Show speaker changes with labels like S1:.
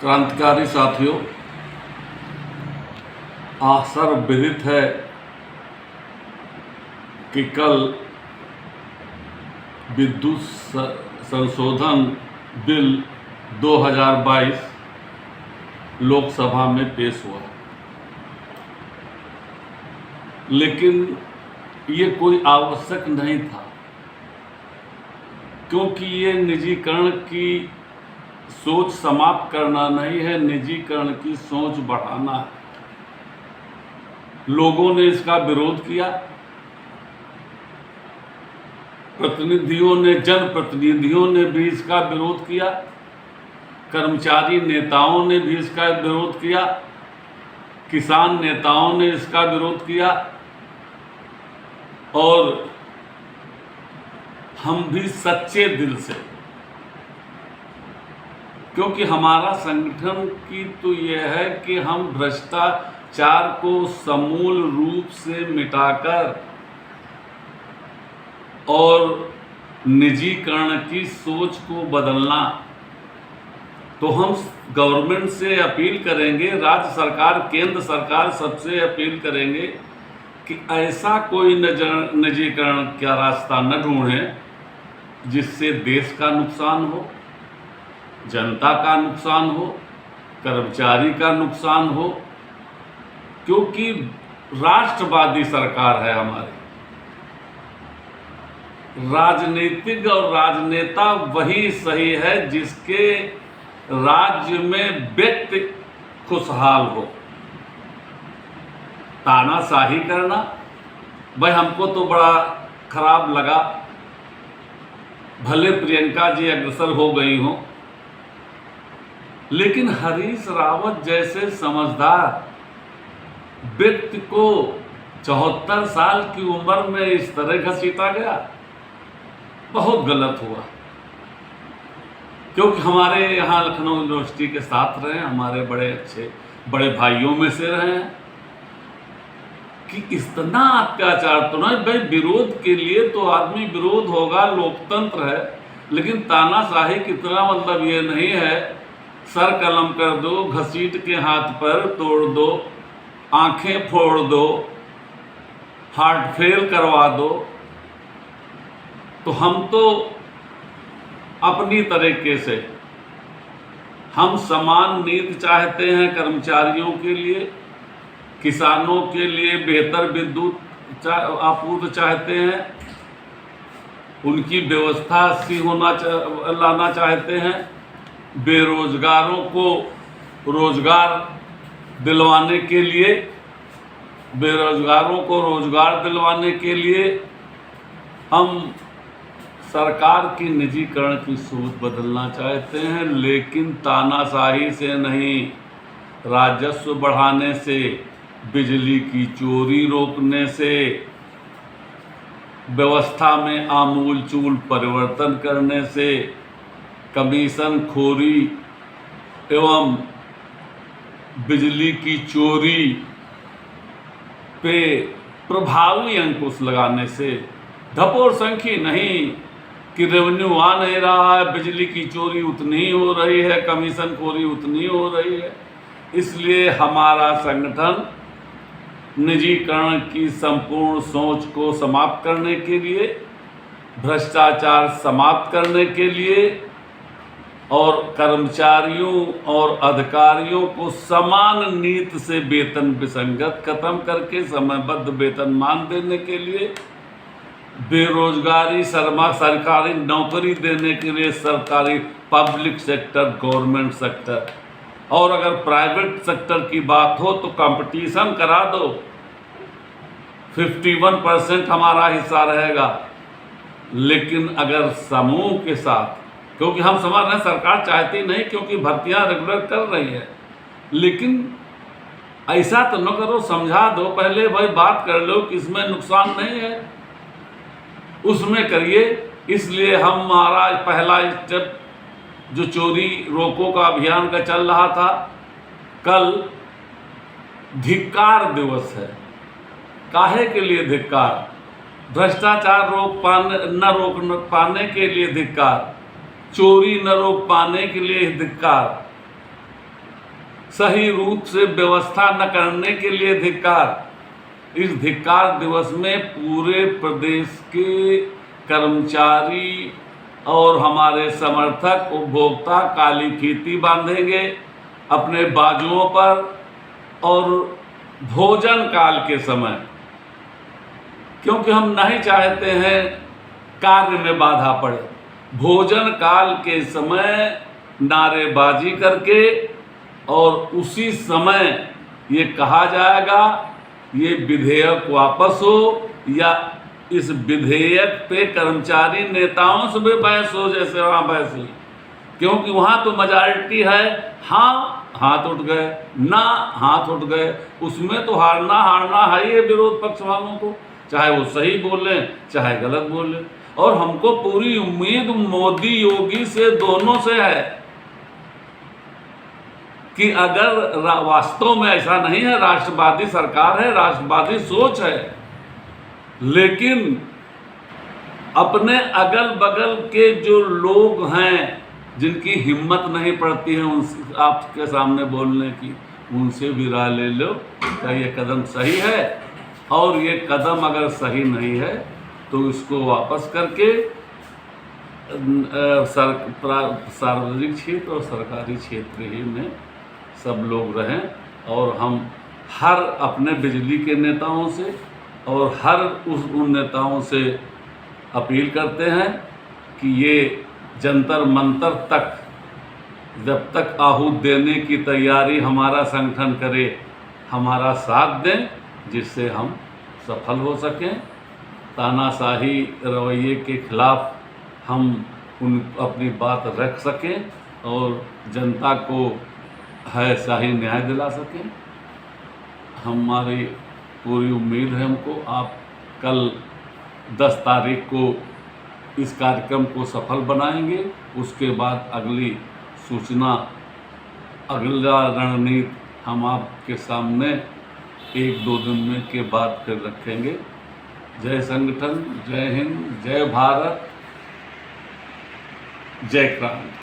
S1: क्रांतिकारी साथियों, सर्वविदित है कि कल विद्युत संशोधन बिल 2022 लोकसभा में पेश हुआ, लेकिन ये कोई आवश्यक नहीं था, क्योंकि ये निजीकरण की सोच समाप्त करना नहीं है, निजीकरण की सोच बढ़ाना है। लोगों ने इसका विरोध किया, जनप्रतिनिधियों ने भी इसका विरोध किया, कर्मचारी नेताओं ने भी इसका विरोध किया, किसान नेताओं ने इसका विरोध किया और हम भी सच्चे दिल से, क्योंकि हमारा संगठन की तो यह है कि हम भ्रष्टाचार को समूल रूप से मिटाकर और निजीकरण की सोच को बदलना। तो हम गवर्नमेंट से अपील करेंगे, राज्य सरकार, केंद्र सरकार सबसे अपील करेंगे कि ऐसा कोई निजीकरण का रास्ता न ढूंढें जिससे देश का नुकसान हो, जनता का नुकसान हो, कर्मचारी का नुकसान हो, क्योंकि राष्ट्रवादी सरकार है हमारी। राजनीतिक और राजनेता वही सही है जिसके राज्य में व्यक्ति खुशहाल हो। तानाशाही करना, भाई हमको तो बड़ा खराब लगा, भले प्रियंका जी अग्रसर हो गई हों, लेकिन हरीश रावत जैसे समझदार व्यक्ति को 74 साल की उम्र में इस तरह घसीटा गया, बहुत गलत हुआ। क्योंकि हमारे यहाँ लखनऊ यूनिवर्सिटी के साथ रहे, हमारे बड़े अच्छे बड़े भाइयों में से रहे हैं, कि इतना अत्याचार तो नहीं। भाई विरोध के लिए तो आदमी विरोध होगा, लोकतंत्र है, लेकिन तानाशाही कितना मतलब ये नहीं है सर कलम कर दो, घसीट के हाथ पर तोड़ दो, आंखें फोड़ दो, हार्ट फेल करवा दो। तो हम तो अपनी तरीके से हम समान नीति चाहते हैं कर्मचारियों के लिए, किसानों के लिए बेहतर विद्युत आपूर्ति चाहते हैं, उनकी व्यवस्था अच्छी लाना चाहते हैं, बेरोजगारों को रोजगार दिलवाने के लिए, हम सरकार की निजीकरण की सोच बदलना चाहते हैं, लेकिन तानाशाही से नहीं, राजस्व बढ़ाने से, बिजली की चोरी रोकने से, व्यवस्था में आमूलचूल परिवर्तन करने से, कमीशन खोरी एवं बिजली की चोरी पे प्रभावी अंकुश लगाने से, धपोर संख्या नहीं कि रेवेन्यू आ नहीं रहा है, बिजली की चोरी उतनी ही हो रही है, कमीशन खोरी उतनी हो रही है। इसलिए हमारा संगठन निजीकरण की संपूर्ण सोच को समाप्त करने के लिए, भ्रष्टाचार समाप्त करने के लिए और कर्मचारियों और अधिकारियों को समान नीति से वेतन विसंगत खत्म करके समयबद्ध वेतनमान देने के लिए, बेरोजगारी सरकारी नौकरी देने के लिए सरकारी पब्लिक सेक्टर, गवर्नमेंट सेक्टर, और अगर प्राइवेट सेक्टर की बात हो तो कंपटीशन करा दो, 51% हमारा हिस्सा रहेगा। लेकिन अगर समूह के साथ, क्योंकि हम समझ रहे हैं सरकार चाहती नहीं, क्योंकि भर्तियां रेगुलर कर रही है, लेकिन ऐसा तो न करो, समझा दो पहले, भाई बात कर लो कि इसमें नुकसान नहीं है, उसमें करिए। इसलिए हमारा पहला स्टेप जो चोरी रोको का अभियान का चल रहा था, कल धिक्कार दिवस है। काहे के लिए धिक्कार? भ्रष्टाचार न रोक पाने के लिए धिक्कार, चोरी न रोक पाने के लिए धिक्कार, सही रूप से व्यवस्था न करने के लिए धिक्कार। इस धिक्कार दिवस में पूरे प्रदेश के कर्मचारी और हमारे समर्थक उपभोक्ता काली फीती बांधेंगे अपने बाजुओं पर, और भोजन काल के समय, क्योंकि हम नहीं चाहते हैं कार्य में बाधा पड़े, भोजन काल के समय नारेबाजी करके और उसी समय ये कहा जाएगा ये विधेयक वापस हो, या इस विधेयक पे कर्मचारी नेताओं से भी बहस हो जैसे वहाँ बहस हुई, क्योंकि वहाँ तो मेजॉरिटी है, हाँ हाथ उठ गए, ना हाथ उठ गए, उसमें तो हारना है ये विरोध पक्ष वालों को, चाहे वो सही बोलें चाहे गलत बोलें। और हमको पूरी उम्मीद मोदी योगी से दोनों से है कि अगर वास्तव में ऐसा नहीं है, राष्ट्रवादी सरकार है, राष्ट्रवादी सोच है, लेकिन अपने अगल बगल के जो लोग हैं जिनकी हिम्मत नहीं पड़ती है उन आपके सामने बोलने की, उनसे भी राय ले लो क्या ये कदम सही है, और ये कदम अगर सही नहीं है तो इसको वापस करके सार्वजनिक क्षेत्र और सरकारी क्षेत्र ही में सब लोग रहें। और हम हर अपने बिजली के नेताओं से और हर उन नेताओं से अपील करते हैं कि ये जंतर मंतर तक जब तक आहूत देने की तैयारी हमारा संगठन करे, हमारा साथ दें, जिससे हम सफल हो सकें, तानाशाही रवैये के खिलाफ हम अपनी बात रख सकें और जनता को है शाही न्याय दिला सकें। हमारी पूरी उम्मीद है हमको आप कल 10 तारीख को इस कार्यक्रम को सफल बनाएंगे। उसके बाद अगली सूचना, अगला रणनीति हम आपके सामने 1-2 दिन में के बाद फिर रखेंगे। जय संगठन, जय हिंद, जय भारत, जय क्रांति।